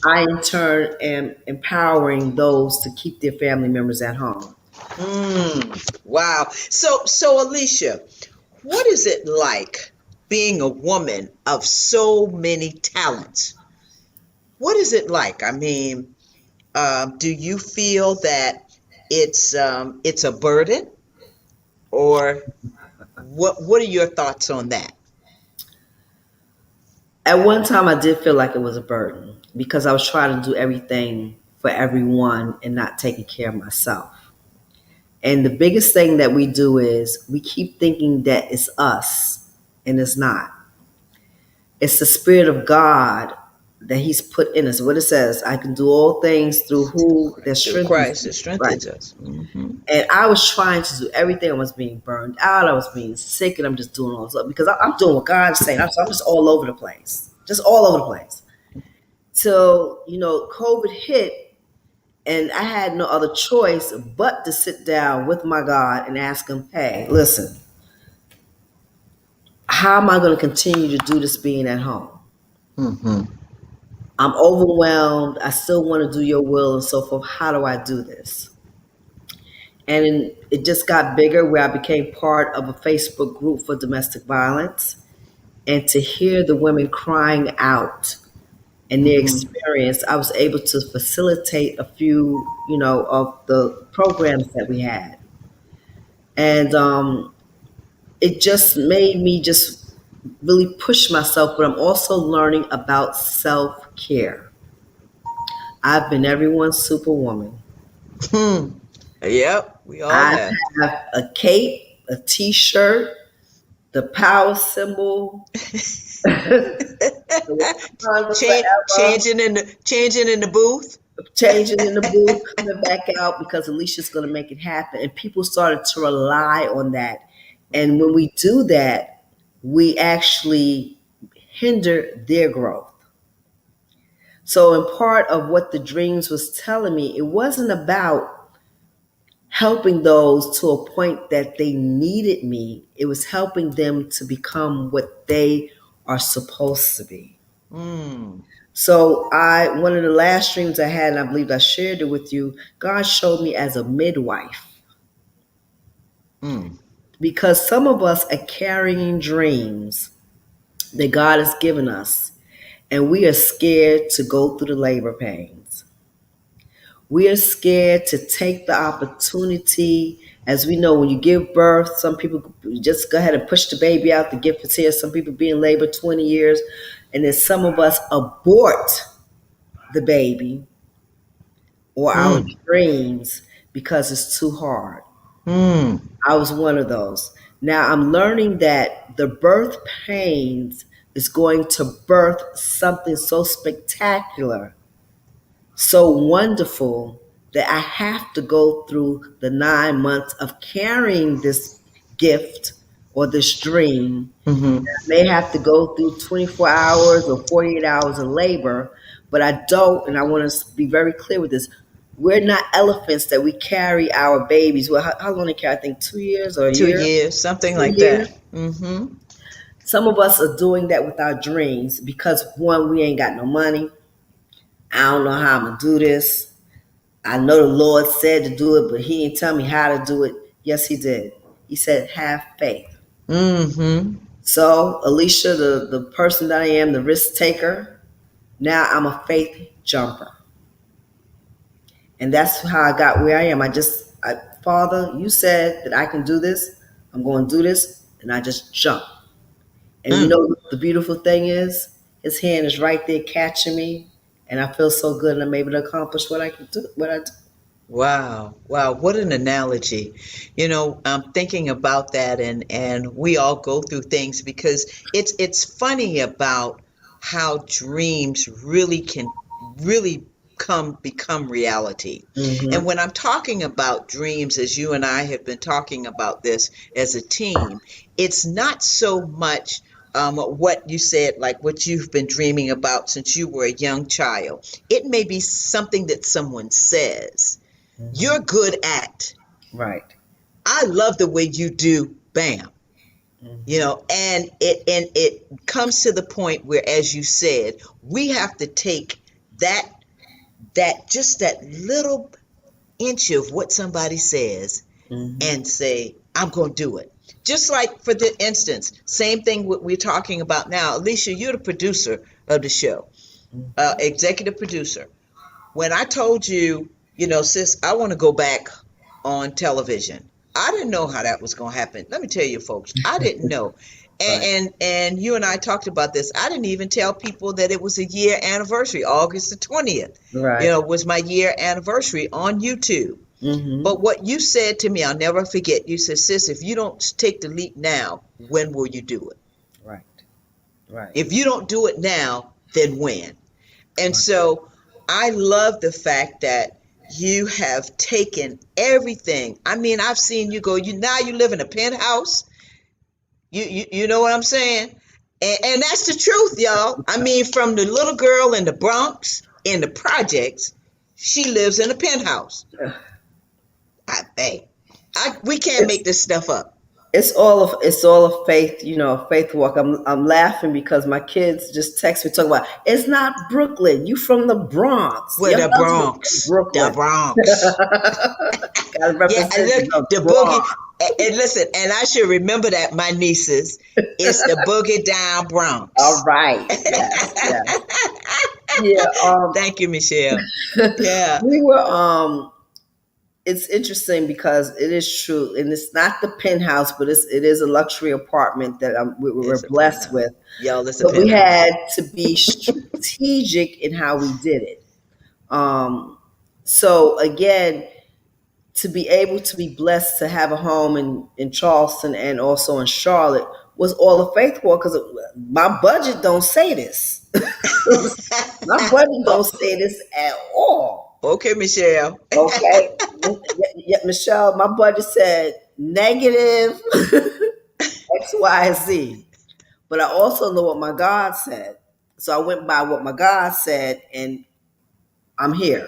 I in turn am empowering those to keep their family members at home. Hmm. Wow. So Alicia, what is it like being a woman of so many talents? What is it like? I mean, do you feel that it's a burden, or what are your thoughts on that? At one time, I did feel like it was a burden because I was trying to do everything for everyone and not taking care of myself. And the biggest thing that we do is we keep thinking that it's us, and it's not. It's the Spirit of God that He's put in us. What it says, I can do all things through who that Through strengthens Christ me. that Right. strengthens us. Hmm. And I was trying to do everything. I was being burned out. I was being sick, and I'm just doing all this stuff because I'm doing what God's saying. I'm just all over the place, just all over the place. So COVID hit, and I had no other choice but to sit down with my God and ask Him, "Hey, listen, how am I going to continue to do this being at home? Hmm. I'm overwhelmed. I still want to do your will and so forth. How do I do this?" And it just got bigger where I became part of a Facebook group for domestic violence. And to hear the women crying out and their Hmm. experience, I was able to facilitate a few, of the programs that we had. And it just made me just really push myself, but I'm also learning about self care. I've been everyone's superwoman. Hmm. Yep, we all I have. have a cape, a t shirt, the power symbol, the Wakanda forever, Changing in the booth. changing in the booth, coming back out because Alicia's going to make it happen. And people started to rely on that. And when we do that, we actually hinder their growth. So, in part of what the dreams was telling me, it wasn't about helping those to a point that they needed me. It was helping them to become what they are supposed to be. Mm. So one of the last dreams I had, and I believe I shared it with you, God showed me as a midwife. Mm. Because some of us are carrying dreams that God has given us, and we are scared to go through the labor pains. We are scared to take the opportunity. As we know, when you give birth, some people just go ahead and push the baby out, the gift is here. Some people be in labor 20 years, and then some of us abort the baby or our Mm. dreams because it's too hard. Mm. I was one of those. Now I'm learning that the birth pains is going to birth something so spectacular, so wonderful, that I have to go through the 9 months of carrying this gift or this dream. Hmm. May have to go through 24 hours or 48 hours of labor, but I don't, and I want to be very clear with this. We're not elephants that we carry our babies. Well, how long they carry? I think 2 years or a 2 year, years, something 2 like years. that. Hmm. Some of us are doing that with our dreams because one, we ain't got no money. I don't know how I'm gonna do this. I know the Lord said to do it, but He didn't tell me how to do it. Yes, He did. He said, have faith. Hmm. So, Alicia, the person that I am, the risk taker, now I'm a faith jumper. And that's how I got where I am. Father, you said that I can do this. I'm going to do this. And I just jump. And you know Mm. what the beautiful thing is? His hand is right there catching me. And I feel so good and I'm able to accomplish what I can do, what I do. Wow, wow, what an analogy. I'm thinking about that, and we all go through things because it's funny about how dreams really can really come become reality. And Mm-hmm. when I'm talking about dreams, as you and I have been talking about this as a team, it's not so much what you said, like what you've been dreaming about since you were a young child. It may be something that someone says Mm-hmm. you're good at. Right. I love the way you do bam. You Mm-hmm. know, and it comes to the point where, as you said, we have to take that just that little inch of what somebody says Mm-hmm. and say, I'm going to do it. Just like for the instance, same thing what we're talking about now. Alicia, you're the producer of the show, Mm-hmm. executive producer. When I told you, sis, I want to go back on television, I didn't know how that was going to happen. Let me tell you, folks, I didn't know. And, Right. and you and I talked about this. I didn't even tell people that it was a year anniversary. August the 20th, Right. was my year anniversary on YouTube. Mm-hmm. But what you said to me, I'll never forget. You said, sis, if you don't take the leap now, when will you do it? Right. Right. If you don't do it now, then when? And Right. so I love the fact that you have taken everything. I mean, I've seen you go, you live in a penthouse. You know what I'm saying? And that's the truth, y'all. I mean, from the little girl in the Bronx, in the projects, she lives in a penthouse. I think. We can't It's make this stuff up. it's all of faith, faith walk. I'm laughing because my kids just text me talking about it's not Brooklyn. You from the Bronx. We're Your the husband from Bronx. The Brooklyn. Bronx. Gotta Yeah, and represent look, the the boogie. Bronx. And listen, and I should remember that, my nieces. It's the boogie down All Bronx. right. Yes, yes. Yeah, Thank you, Michelle. Yeah, we were it's interesting because it is true, and it's not the penthouse, but it is a luxury apartment that we're it's a blessed penthouse. with. Y'all, it's a But we penthouse. had to be strategic in how we did it. Um, so again, to be able to be blessed to have a home in Charleston and also in Charlotte was all a faith walk because my budget don't say this. My budget don't Oh, say this at all. okay, Michelle. Okay. Yeah, Michelle, my budget said negative X, Y, Z. But I also know what my God said. So I went by what my God said and I'm here.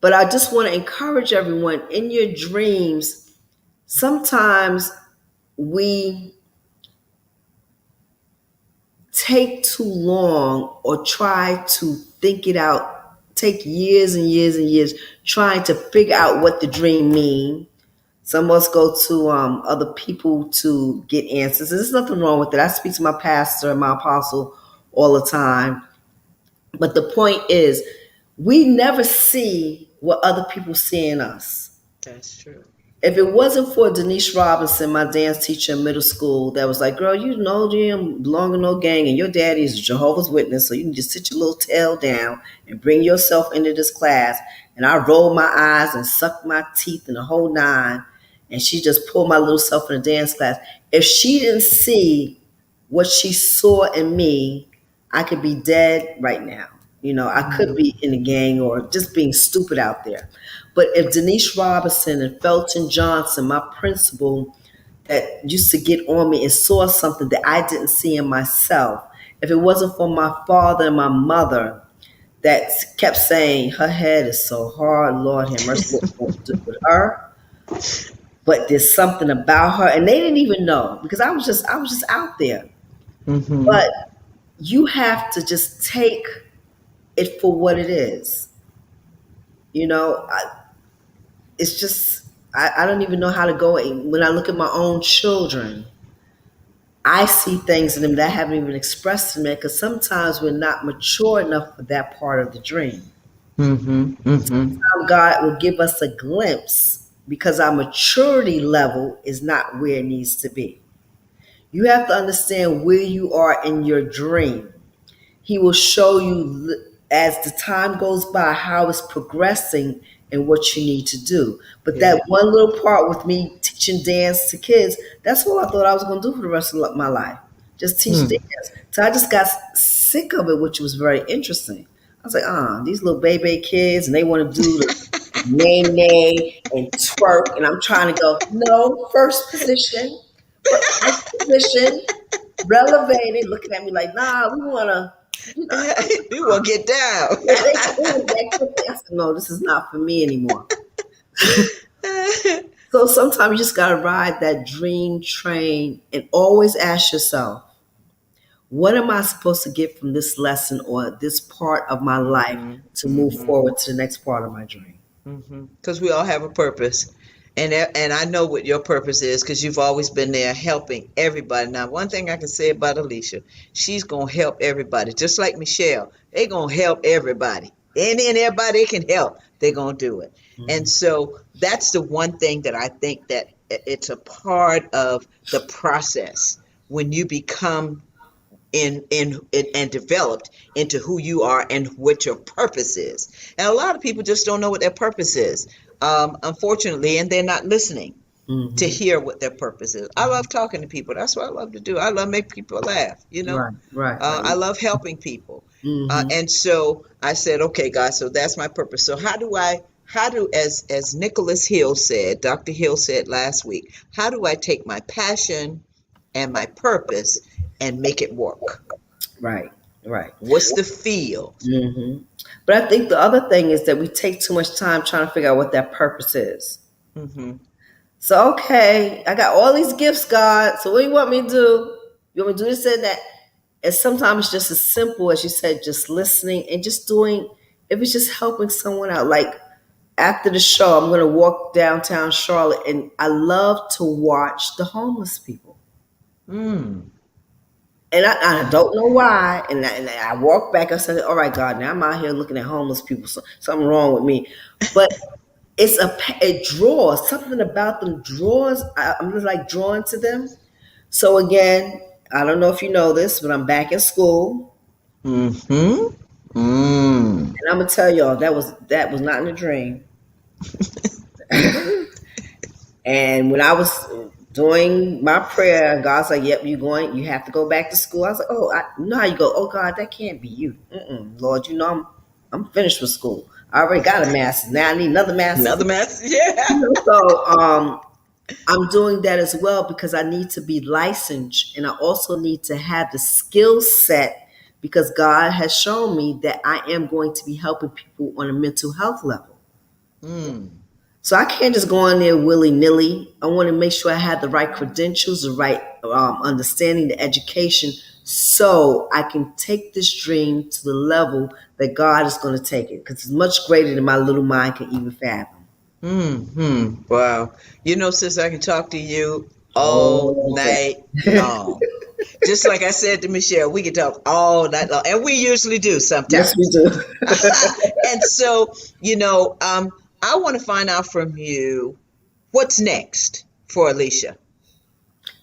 But I just want to encourage everyone in your dreams, sometimes we take too long or try to think it out, take years and years and years trying to figure out what the dream means. Some of us go to other people to get answers. There's nothing wrong with it. I speak to my pastor and my apostle all the time. But the point is, we never see what other people see in us. That's true. If it wasn't for Denise Robinson, my dance teacher in middle school, that was like, girl, you don't belong in no gang, and your daddy is Jehovah's Witness, so you can just sit your little tail down and bring yourself into this class. And I rolled my eyes and sucked my teeth in the whole nine, and she just pulled my little self in a dance class. If she didn't see what she saw in me, I could be dead right now. I could Mhm. be in a gang or just being stupid out there. But if Denise Robinson and Felton Johnson, my principal, that used to get on me and saw something that I didn't see in myself, if it wasn't for my father and my mother that kept saying, her head is so hard, Lord have mercy, what you want to do with her? But there's something about her, and they didn't even know because I was just out there. Mhm. But you have to just take it for what it is. You know, it's just I don't even know how to go. When I look at my own children, I see things in them that I haven't even expressed to me because sometimes we're not mature enough for that part of the dream. Mhm. Mhm. God will give us a glimpse because our maturity level is not where it needs to be. You have to understand where you are in your dream. He will show you as the time goes by how it's progressing and what you need to do. But Yeah. that one little part with me teaching dance to kids, that's all I thought I was going to do for the rest of my life. Just teach Hmm. dance. So I just got sick of it, which was very interesting. I was like, these little baby kids, and they want to do the nay and twerk, and I'm trying to go, no, first position, first position, relevated, looking at me like, nah, we want to, you know, You will get down. yeah, they was that quickly. I said, no, this is not for me anymore. So sometimes you just got to ride that dream train and always ask yourself, what am I supposed to get from this lesson or this part of my life to move forward to the next part of my dream? Because we all have a purpose. And I know what your purpose is because you've always been there helping everybody. Now, one thing I can say about Alicia, she's going to help everybody. Just like Michelle, they're going to help everybody. Any and everybody they can help, they're going to do it. And so that's the one thing that I think that it's a part of the process when you become in and developed into who you are and what your purpose is. And a lot of people just don't know what their purpose is, unfortunately, and they're not listening to hear what their purpose is. I love talking to people. That's what I love to do. I love make people laugh. Right. I love helping people. And so I said, okay, God, so that's my purpose. So how do as Nicholas Hill said, Dr. Hill said last week, how do I take my passion and my purpose and make it work? Right. What's the field? But I think the other thing is that we take too much time trying to figure out what that purpose is. So, okay, I got all these gifts, God. So what do you want me to do? You want me to do this and that? And sometimes it's just as simple as you said, just listening and just doing, if it's just helping someone out. Like after the show, I'm going to walk downtown Charlotte, and I love to watch the homeless people. And I don't know why. And I walk back. I said, all right, God, now I'm out here looking at homeless people. So something wrong with me. But it draws. Something about them draws. I'm just like drawn to them. So again, I don't know if you know this, but I'm back in school. And I'm going to tell y'all, that was not in a dream. And when I was doing my prayer, God's like, yep, you have to go back to school. I was like, oh, you know how you go, oh God, that can't be you. Lord, you know I'm finished with school. I already got a master's. Now I need another master's. Yeah. So I'm doing that as well because I need to be licensed, and I also need to have the skill set because God has shown me that I am going to be helping people on a mental health level. So I can't just go in there willy-nilly. I want to make sure I have the right credentials, the right understanding, the education, so I can take this dream to the level that God is going to take it, because it's much greater than my little mind can even fathom. Wow. Sis, I can talk to you all night long. Just like I said to Michelle, we can talk all night long, and we usually do sometimes. Yes, we do. And so, I want to find out from you what's next for Alicia.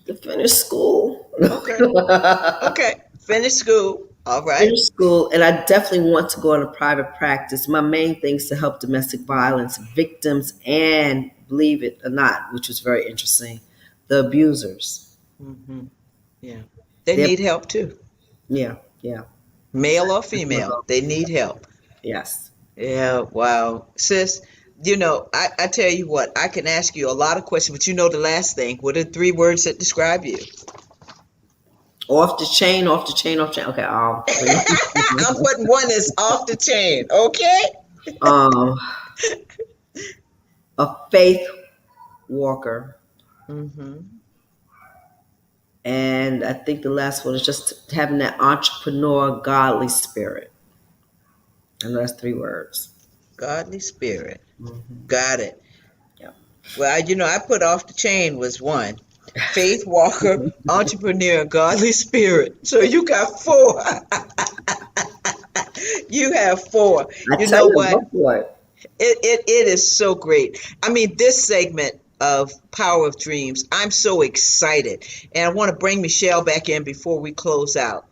To finish school. Okay. Finish school. All right. Finish school, and I definitely want to go into private practice. My main thing is to help domestic violence victims and, believe it or not, which was very interesting, the abusers. Yeah. They need help too. Yeah. Male or female, they need help. Yes. Yeah, wow. Sis, I tell you what, I can ask you a lot of questions, but the last thing, what are 3 words that describe you? Off the chain. Okay. I'm putting one as off the chain, okay? A faith walker. And I think the last one is just having that entrepreneur, godly spirit. And that's 3 words. Godly spirit. Got it. Yeah. Well, I put off the chain was 1. Faith walker, entrepreneur, godly spirit. So you got 4. You have 4. You know what? It is so great. I mean, this segment of Power of Dreams, I'm so excited. And I want to bring Michelle back in before we close out.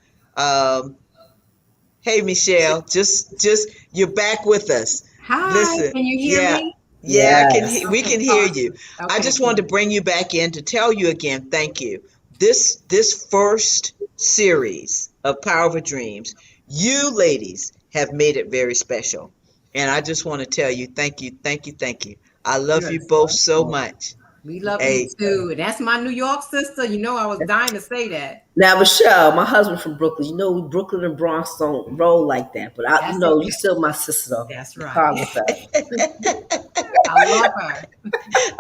Hey, Michelle, just you're back with us. Hi, listen, can you hear me? Yeah, Yes. we can hear you. Okay, I just wanted to bring you back in to tell you again, thank you. This first series of Power of Dreams, you ladies have made it very special. And I just want to tell you, thank you, thank you, thank you. I love You're you both so so welcome. much. We love you Hey, too. And that's my New York sister. You know, I was dying to say that. Now, Michelle, my husband from Brooklyn. You know, we Brooklyn and Bronx don't roll like that. But That's you okay. still my sister though. That's right. Regardless of I love her.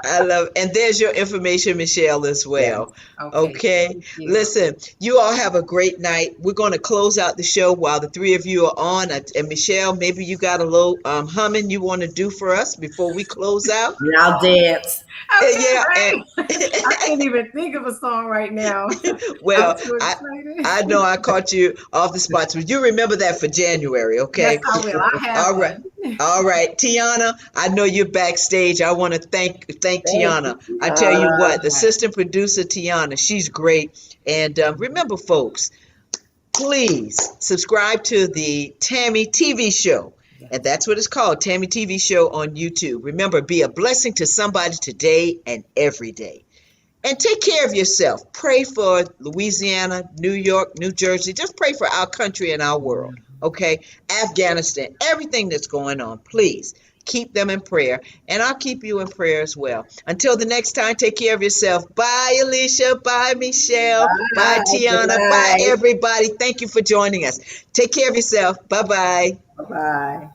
I love, and there's your information, Michelle, as yes. well. Okay. Okay. Thank you. Listen, you all have a great night. We're going to close out the show while the three of you are on. And Michelle, maybe you got a little humming you want to do for us before we close out. And I'll dance. Okay, Yeah, and right. I can't even think of a song right now. I'm well, too I excited. know I caught you off the spot, but you remember that for January, Yes, okay? I will. I have All right. one. All right, Tiana, I know you're backstage. I want to thank Thank Tiana. you, I tell you Tiana. what, the assistant producer Tiana, she's great. And remember, folks, please subscribe to the Tammy TV show. And Yes. that's what it's called, Tammy TV show on YouTube. Remember, be a blessing to somebody today and every day. And take care of yourself. Pray for Louisiana, New York, New Jersey. Just pray for our country and our world. Okay? Afghanistan, everything that's going on. Please keep them in prayer. And I'll keep you in prayer as well. Until the next time, take care of yourself. Bye, Alicia. Bye, Michelle. Bye, Bye. Good Tiana. Bye, night. everybody. Thank you for joining us. Take care of yourself. Bye bye. Bye bye.